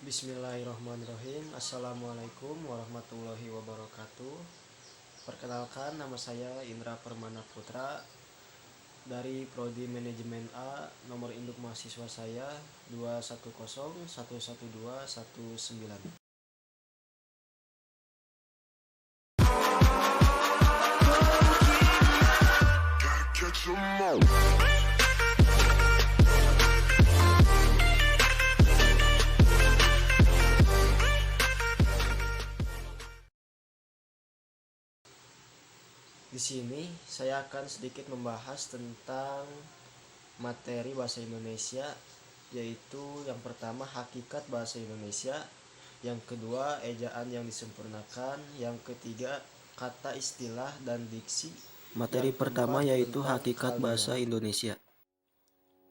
Bismillahirrahmanirrahim. Assalamualaikum warahmatullahi wabarakatuh. Perkenalkan, nama saya Indra Permana Putra dari Prodi Manajemen A. Nomor induk mahasiswa saya 210112119. Di sini saya akan sedikit membahas tentang materi bahasa Indonesia, yaitu yang pertama hakikat bahasa Indonesia, yang kedua ejaan yang disempurnakan, yang ketiga kata istilah dan diksi. Materi pertama yaitu hakikat bahasa Indonesia.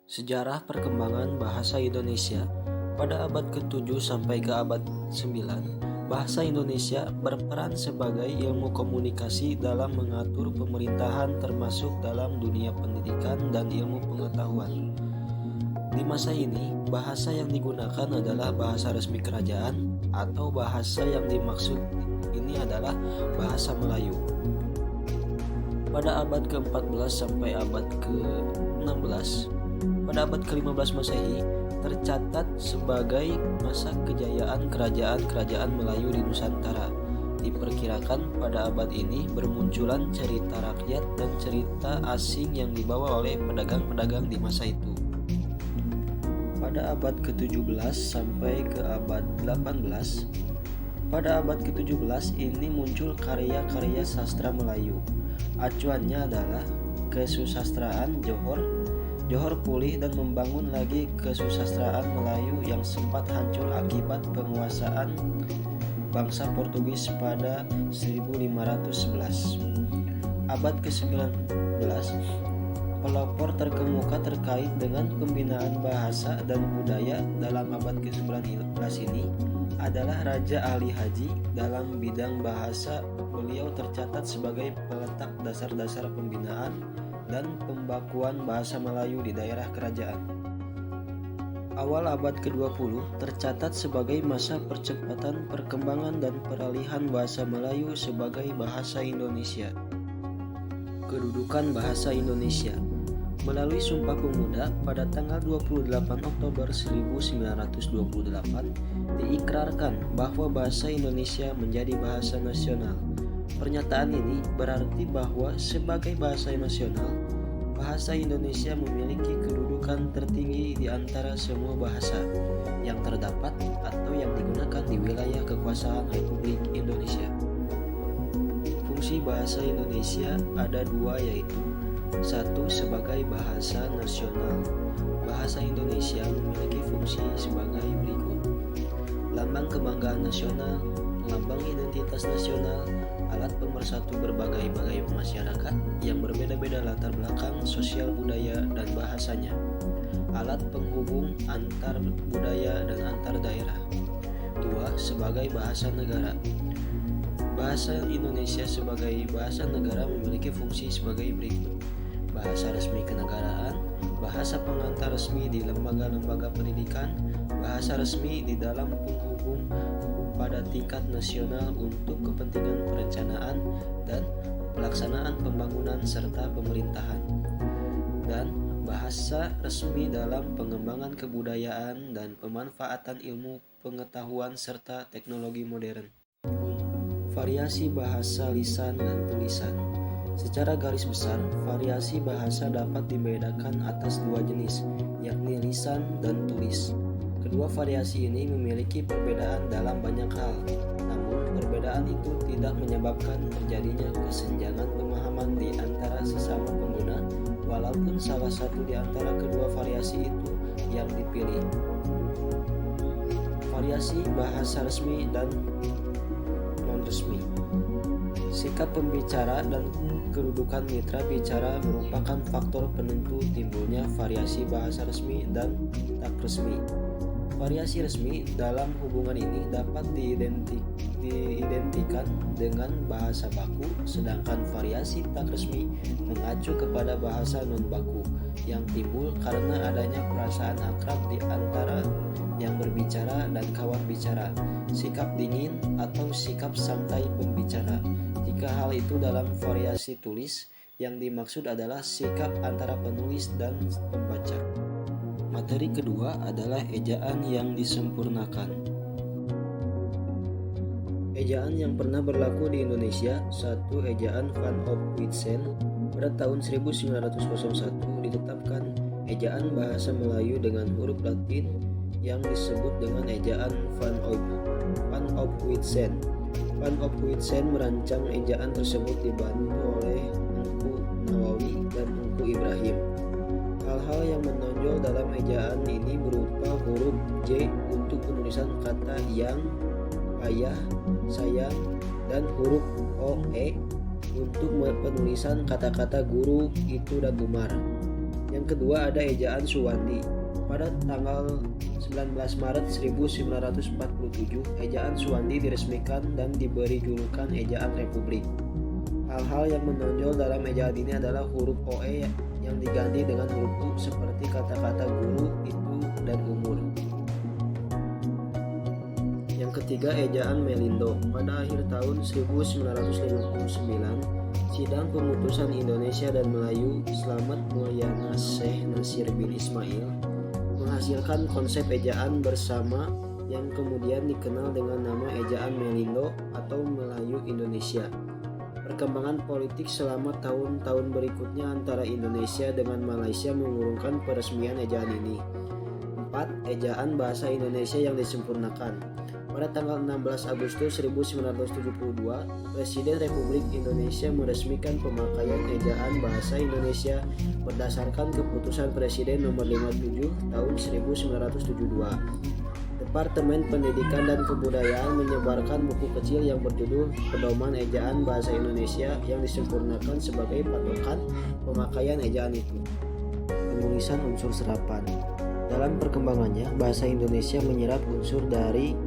Sejarah perkembangan bahasa Indonesia. Pada abad ke-7 sampai ke abad 9, bahasa Indonesia berperan sebagai ilmu komunikasi dalam mengatur pemerintahan termasuk dalam dunia pendidikan dan ilmu pengetahuan. Di masa ini, bahasa yang digunakan adalah bahasa resmi kerajaan atau bahasa yang dimaksud ini adalah bahasa Melayu. Pada abad ke-14 sampai abad ke-16, pada abad ke-15 Masehi, tercatat sebagai masa kejayaan kerajaan-kerajaan Melayu di Nusantara. Diperkirakan pada abad ini bermunculan cerita rakyat dan cerita asing yang dibawa oleh pedagang-pedagang di masa itu. Pada abad ke-17 sampai ke abad 18, pada abad ke-17 ini muncul karya-karya sastra Melayu. Acuannya adalah kesusastraan Johor pulih dan membangun lagi kesusastraan Melayu yang sempat hancur akibat penguasaan bangsa Portugis pada 1511. Abad ke-19, pelopor terkemuka terkait dengan pembinaan bahasa dan budaya dalam abad ke-19 ini adalah Raja Ali Haji. Dalam bidang bahasa, beliau tercatat sebagai peletak dasar-dasar pembinaan dan pembakuan bahasa Melayu di daerah kerajaan. Awal abad ke-20 tercatat sebagai masa percepatan perkembangan dan peralihan bahasa Melayu sebagai bahasa Indonesia. Kedudukan bahasa Indonesia. Melalui Sumpah Pemuda pada tanggal 28 Oktober 1928 diikrarkan bahwa bahasa Indonesia menjadi bahasa nasional. Pernyataan ini berarti bahwa sebagai bahasa nasional, bahasa Indonesia memiliki kedudukan tertinggi di antara semua bahasa yang terdapat atau yang digunakan di wilayah kekuasaan Republik Indonesia. Fungsi bahasa Indonesia ada dua, yaitu satu, sebagai bahasa nasional. Bahasa Indonesia memiliki fungsi sebagai berikut: lambang kebanggaan nasional, lambang identitas nasional, alat pemersatu berbagai masyarakat yang berbeda-beda latar belakang sosial, budaya, dan bahasanya, alat penghubung antar budaya dan antar daerah. 2. Sebagai bahasa negara. Bahasa Indonesia sebagai bahasa negara memiliki fungsi sebagai berikut: bahasa resmi kenegaraan, bahasa pengantar resmi di lembaga-lembaga pendidikan, bahasa resmi di dalam penghubung pada tingkat nasional untuk kepentingan perencanaan dan pelaksanaan pembangunan serta pemerintahan, dan bahasa resmi dalam pengembangan kebudayaan dan pemanfaatan ilmu pengetahuan serta teknologi modern. Variasi bahasa lisan dan tulisan. Secara garis besar, variasi bahasa dapat dibedakan atas dua jenis, yakni lisan dan tulis. Kedua variasi ini memiliki perbedaan dalam banyak hal, namun perbedaan itu tidak menyebabkan terjadinya kesenjangan pemahaman di antara sesama pengguna, walaupun salah satu di antara kedua variasi itu yang dipilih. Variasi bahasa resmi dan non-resmi. Sikap pembicara dan kedudukan mitra bicara merupakan faktor penentu timbulnya variasi bahasa resmi dan tak resmi. Variasi resmi dalam hubungan ini dapat diidentikan dengan bahasa baku, sedangkan variasi tak resmi mengacu kepada bahasa non-baku. yang timbul karena adanya perasaan akrab di antara yang berbicara dan kawan bicara, sikap dingin atau sikap santai pembicara. Jika hal itu dalam variasi tulis, yang dimaksud adalah sikap antara penulis dan pembaca. Materi kedua adalah ejaan yang disempurnakan. Ejaan yang pernah berlaku di Indonesia, satu ejaan Van Ophuijsen pada tahun 1901 ditetapkan ejaan bahasa Melayu dengan huruf Latin yang disebut dengan ejaan Van Ophuijsen. Van Ophuijsen merancang ejaan tersebut dibantu oleh Engku Nawawi dan Engku Ibrahim. Hal-hal yang menonjol dalam ejaan ini berupa huruf J untuk penulisan kata yang, ayah, sayang, dan huruf OE untuk penulisan kata-kata guru, itu, dan Umar. Yang kedua ada ejaan Suwandi. Pada tanggal 19 Maret 1947, ejaan Suwandi diresmikan dan diberi julukan ejaan Republik. Hal-hal yang menonjol dalam ejaan ini adalah huruf OE yang diganti dengan huruf U seperti kata-kata guru, itu, dan umur. Yang ketiga ejaan Melindo. Pada akhir tahun 1959, sidang pemutusan Indonesia dan Melayu Slamet Mulyana Syekh Nasir bin Ismail menghasilkan konsep ejaan bersama yang kemudian dikenal dengan nama ejaan Melindo atau Melayu Indonesia. Perkembangan politik selama tahun-tahun berikutnya antara Indonesia dengan Malaysia mengurungkan peresmian ejaan ini. 4. Ejaan bahasa Indonesia yang disempurnakan. Pada tanggal 16 Agustus 1972, Presiden Republik Indonesia meresmikan pemakaian ejaan bahasa Indonesia berdasarkan keputusan Presiden nomor 57 tahun 1972. Departemen Pendidikan dan Kebudayaan menyebarkan buku kecil yang berjudul Pedoman Ejaan Bahasa Indonesia yang disempurnakan sebagai patokan pemakaian ejaan itu. Penulisan unsur serapan. Dalam perkembangannya, bahasa Indonesia menyerap unsur dari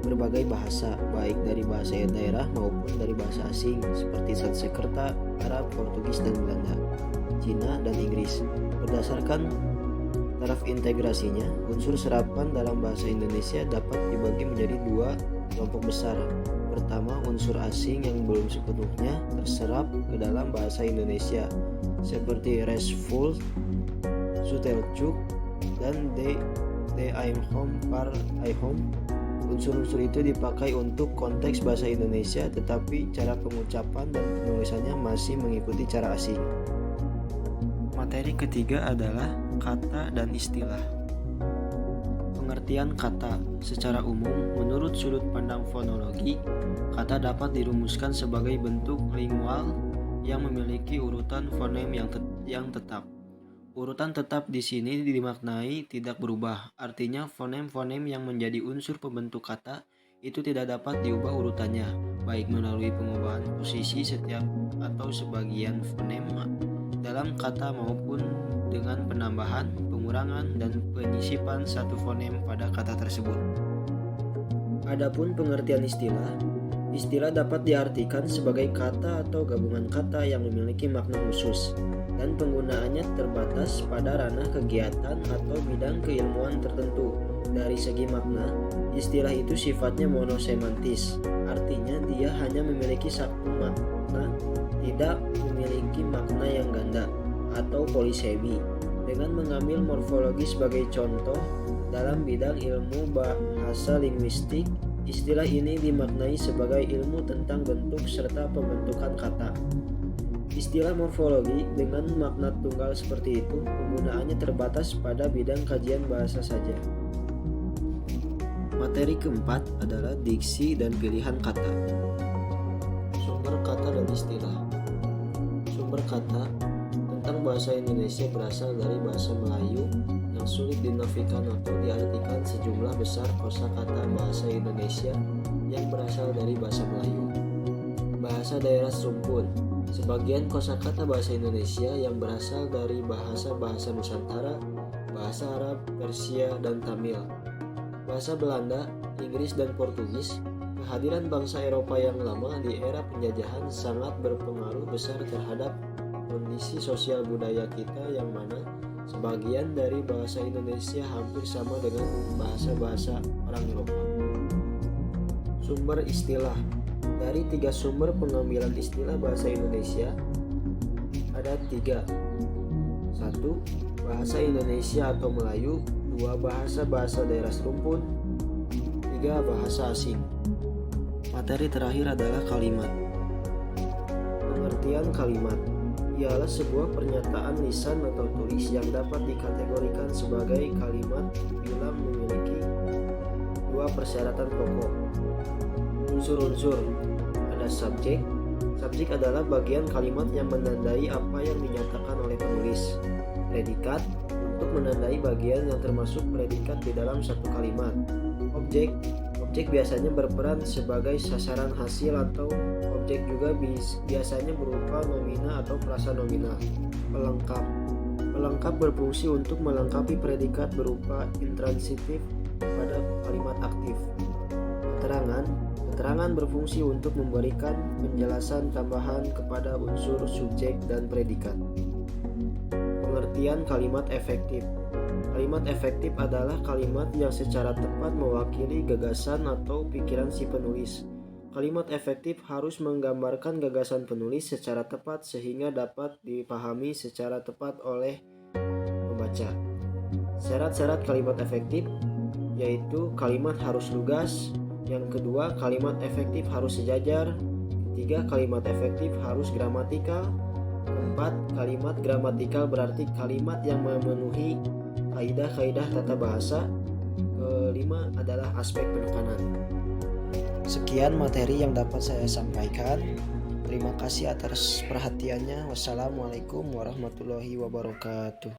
berbagai bahasa, baik dari bahasa daerah maupun dari bahasa asing seperti Sanskerta, Arab, Portugis, dan Belanda, Cina, dan Inggris. Berdasarkan taraf integrasinya, unsur serapan dalam bahasa Indonesia dapat dibagi menjadi dua kelompok besar. Pertama, unsur asing yang belum sepenuhnya terserap ke dalam bahasa Indonesia, seperti restful, sutelcuk, dan de I'm home, par I home. Unsur-unsur itu dipakai untuk konteks bahasa Indonesia, tetapi cara pengucapan dan penulisannya masih mengikuti cara asing. Materi ketiga adalah kata dan istilah. Pengertian kata secara umum, menurut sudut pandang fonologi, kata dapat dirumuskan sebagai bentuk lingual yang memiliki urutan fonem yang tetap. Urutan tetap di sini dimaknai tidak berubah, artinya fonem-fonem yang menjadi unsur pembentuk kata itu tidak dapat diubah urutannya, baik melalui pengubahan posisi setiap atau sebagian fonem dalam kata maupun dengan penambahan, pengurangan, dan penyisipan satu fonem pada kata tersebut. Adapun pengertian istilah, istilah dapat diartikan sebagai kata atau gabungan kata yang memiliki makna khusus dan penggunaannya terbatas pada ranah kegiatan atau bidang keilmuan tertentu. Dari segi makna, istilah itu sifatnya monosemantis, artinya dia hanya memiliki satu makna, tidak memiliki makna yang ganda atau polisemi. Dengan mengambil morfologi sebagai contoh, dalam bidang ilmu bahasa linguistik, istilah ini dimaknai sebagai ilmu tentang bentuk serta pembentukan kata. Istilah morfologi dengan makna tunggal seperti itu, penggunaannya terbatas pada bidang kajian bahasa saja. Materi keempat adalah diksi dan pilihan kata. Sumber kata dan istilah. Sumber kata tentang bahasa Indonesia berasal dari bahasa Melayu yang sulit dinafikan atau diartikan sejumlah besar kosakata bahasa Indonesia yang berasal dari bahasa Melayu. Bahasa daerah serumpun. Sebagian kosakata bahasa Indonesia yang berasal dari bahasa-bahasa Nusantara, bahasa Arab, Persia, dan Tamil. Bahasa Belanda, Inggris, dan Portugis. Kehadiran bangsa Eropa yang lama di era penjajahan sangat berpengaruh besar terhadap kondisi sosial budaya kita yang mana sebagian dari bahasa Indonesia hampir sama dengan bahasa-bahasa orang Eropa. Sumber istilah. Dari 3 sumber pengambilan istilah bahasa Indonesia ada 3. 1. Bahasa Indonesia atau Melayu. 2. Bahasa-bahasa daerah serumpun. 3. Bahasa asing. Materi terakhir adalah kalimat. Pengertian kalimat ialah sebuah pernyataan lisan atau tulis yang dapat dikategorikan sebagai kalimat bila memiliki 2 persyaratan pokok. Unsur-unsur. Ada subjek. Subjek adalah bagian kalimat yang menandai apa yang dinyatakan oleh penulis. Predikat untuk menandai bagian yang termasuk predikat di dalam satu kalimat. Objek. Objek biasanya berperan sebagai sasaran hasil atau objek juga biasanya berupa nomina atau frasa nominal. Pelengkap. Pelengkap berfungsi untuk melengkapi predikat berupa intransitif pada kalimat aktif. Keterangan. Keterangan berfungsi untuk memberikan penjelasan tambahan kepada unsur subjek dan predikat. Pengertian kalimat efektif. Kalimat efektif adalah kalimat yang secara tepat mewakili gagasan atau pikiran si penulis. Kalimat efektif harus menggambarkan gagasan penulis secara tepat sehingga dapat dipahami secara tepat oleh pembaca. Syarat-syarat kalimat efektif yaitu kalimat harus lugas. Yang kedua, kalimat efektif harus sejajar. Ketiga, kalimat efektif harus gramatikal. Keempat, kalimat gramatikal berarti kalimat yang memenuhi kaidah-kaidah tata bahasa. Kelima adalah aspek penekanan. Sekian materi yang dapat saya sampaikan. Terima kasih atas perhatiannya. Wassalamualaikum warahmatullahi wabarakatuh.